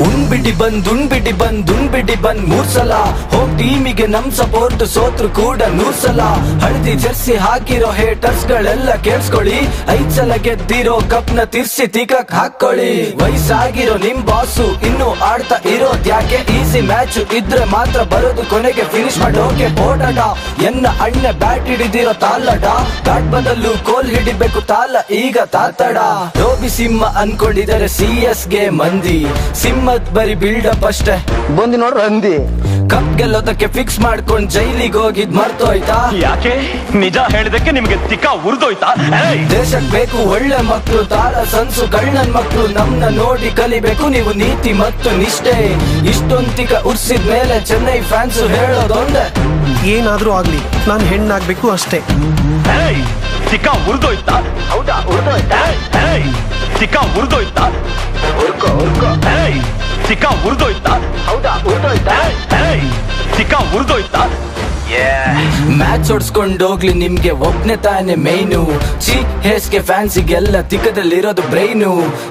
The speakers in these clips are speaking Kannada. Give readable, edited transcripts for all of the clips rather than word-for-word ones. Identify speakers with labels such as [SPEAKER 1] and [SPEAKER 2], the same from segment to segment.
[SPEAKER 1] ಉಣ್ಬಿಡಿ ಬಂದ್ ಮೂರ್ ಸಲ ಹೋಮ್ ಟೀಮಿಗೆ ನಮ್ ಸಪೋರ್ಟ್ ಸೋತ್ರು ಕೂಡ 100 ಸಲ. ಹಳದಿ ಜರ್ಸಿ ಹಾಕಿರೋ ಹೇಟರ್ಸ್ ಗಳೆಲ್ಲ ಕೇಳಿಸ್ಕೊಳ್ಳಿ, 5 ಸಲ ಗೆದ್ದಿರೋ ಕಪ್ ನ ತಿರ್ಸಿ ತಿಕಕ್ ಹಾಕೊಳ್ಳಿ. ವಯಸ್ಸಾಗಿರೋ ನಿಮ್ ಬಾಸು ಇನ್ನು ಆಡ್ತಾ ಇರೋದ್ಯಾಕೆ, ಈಸಿ ಮ್ಯಾಚ್ ಇದ್ರೆ ಮಾತ್ರ ಬರೋದು ಕೊನೆಗೆ ಫಿನಿಶ್ ಮಾಡೋಕೆ. ಓಡಾಟ ಎನ್ನ ಅಣ್ಣ ಬ್ಯಾಟ್ ಹಿಡಿದಿರೋ ತಾಲಡ, ಬ್ಯಾಟ್ ಬದಲು ಕೋಲ್ ಹಿಡಿಬೇಕು ತಾಲ ಈಗ ತಾತಡ. ರೋಬಿ ಸಿಂಹ ಅನ್ಕೊಂಡಿದ್ದಾರೆ CS ಗೆ ಮಂದಿ, ಸಿಂಹದ್ ಬರಿ ಬಿಲ್ಡಪ್ ಅಷ್ಟೇ
[SPEAKER 2] ಬಂದಿ ನೋಡ್ರ ಹಂದಿ.
[SPEAKER 1] ಕಪ್ ಗೆಲ್ಲೋದಕ್ಕೆ ಫಿಕ್ಸ್ ಮಾಡ್ಕೊಂಡ್ ಜೈಲಿಗೆ ಹೋಗಿದ್ ಮರ್ತೋಯ್ತಾ?
[SPEAKER 3] ಯಾಕೆ ನಿಜ ಹೇಳಿದಕ್ಕೆ ನಿಮ್ಗೆ ತಿಕ್ಕ ಉರ್ದೋಯ್ತಾ?
[SPEAKER 1] ದೇಶಕ್ ಬೇಕು ಒಳ್ಳೆ ಮಕ್ಳು, ತಾಳ ಸನ್ಸು ಕಳ್ಳನ್ ಮಕ್ಳು, ನಮ್ನ ನೋಡಿ ಕಲಿಬೇಕು ನೀವು ನೀತಿ ಮತ್ತು ನಿಷ್ಠೆ. ಇಷ್ಟೊಂತಿಕ ಉರ್ಸಿದ ಮೇಲೆ ಚೆನ್ನೈ ಫ್ಯಾನ್ಸ್ ಹೇಳೋದೊಂದೇ,
[SPEAKER 4] ಏನಾದ್ರೂ ಆಗ್ಲಿ ನಾನ್ ಹೆಣ್ಣಾಗ್ಬೇಕು ಅಷ್ಟೇ.
[SPEAKER 3] ತಿಕ್ಕ ಉರ್ದೋಯ್ತಾ?
[SPEAKER 2] ಹೌದಾ ಉರ್ದೋಯ್ತಾ?
[SPEAKER 3] ತಿಕ್ಕ ಉರ್ದೋಯ್ತಾ? ತಿಕ್ಕ ಉರ್ದೋಯ್ತಾ?
[SPEAKER 2] ಹೌದಾ ಉರ್ದೋಯ್ತಾ?
[SPEAKER 3] ತಿಕ್ಕ ಉರ್ದೋಯ್ತಾ?
[SPEAKER 1] ಮ್ಯಾಚ್ ಹೊಡ್ಸ್ಕೊಂಡ್ ಹೋಗ್ಲಿ ನಿಮ್ಗೆ ಒಬ್ನೇ ತಾನೆ ಮೈನು. ಹೇಸ್ಗೆ ಫ್ಯಾನ್ಸಿಗೆಲ್ಲ ತಿಕ್ಕದಲ್ಲಿರೋದು ಬ್ರೈನು.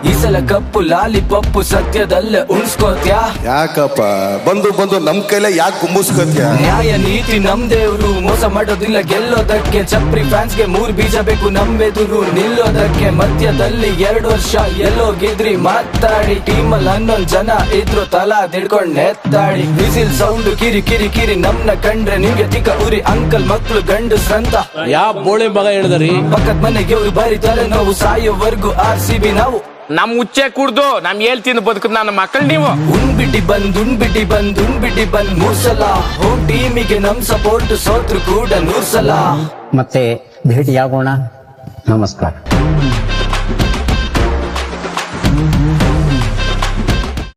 [SPEAKER 1] ಈ ಸಲ ಕಪ್ಪು ಲಾಲಿಪಪ್ಪು ಸತ್ಯದಲ್ಲೇ ಉಣ್ಸ್ಕೋತ್ಯಾ?
[SPEAKER 5] ಯಾಕಪ್ಪ ಬಂದು ನಮ್ ಕೈಲೇ ಯಾಕೆ ಕುಂಬಿಸ್ಕೋತ್ಯಾ?
[SPEAKER 1] ನ್ಯಾಯ ನೀತಿ ನಮ್ ದೇವ್ರು, ಮೋಸ ಮಾಡೋದಿಲ್ಲ ಗೆಲ್ಲೋದಕ್ಕೆ. ಚಪ್ರಿ ಫ್ಯಾನ್ಸ್ಗೆ 3 ಬೀಜ ಬೇಕು ನಮ್ಮೆದುರು ನಿಲ್ಲೋದಕ್ಕೆ. ಮಧ್ಯದಲ್ಲಿ 2 ವರ್ಷ ಎಲ್ಲೋ ಗೆದ್ರಿ ಮಾತಾಡಿ, ಟೀಮಲ್ಲಿ 11 ಜನ ಇದ್ರು ತಲಾ ದಿಡ್ಕೊಂಡ್ ನೆತ್ತಾಡಿ. ವಿಸಿಲ್ ಸೌಂಡ್ ಕಿರಿ ಕಿರಿ ಕಿರಿ ನಮ್ನ ಕಂಡ್ರೆ ನಿಮ್ಗೆ ತಿಕ್ಕ ಉರಿ. ಅಂಕಲ್ ಮಕ್ಳು ಗಂಡಸ್ರಂತ
[SPEAKER 6] ಯಾವ ಬೋಳಿ ಮಗ ಹೇಳಿದ್ರಿ?
[SPEAKER 1] ಪಕ್ಕದ ಮನೆಗೆ ಅವ್ರು ಬರೀತಾರೆ ನಾವು ಸಾಯೋವರ್ಗು RCB ನಾವು.
[SPEAKER 6] ನಮ್ ಉಚ್ಚೆ ಕುಡ್ದು ನಮ್ ಹೇಳ್ತೀನಿ ಬದುಕುದ್ ನನ್ನ ಮಕ್ಕಳು ನೀವು.
[SPEAKER 1] ಉಣ್ಬಿಡಿ ಬಂದ್ 3 ಸಲ ಹೋಮ್ ಟೀಮಿಗೆ ನಮ್ ಸಪೋರ್ಟ್ ಸೋತ್ರು ಕೂಡ 100 ಸಲ.
[SPEAKER 7] ಮತ್ತೆ ಭೇಟಿಯಾಗೋಣ. ನಮಸ್ಕಾರ.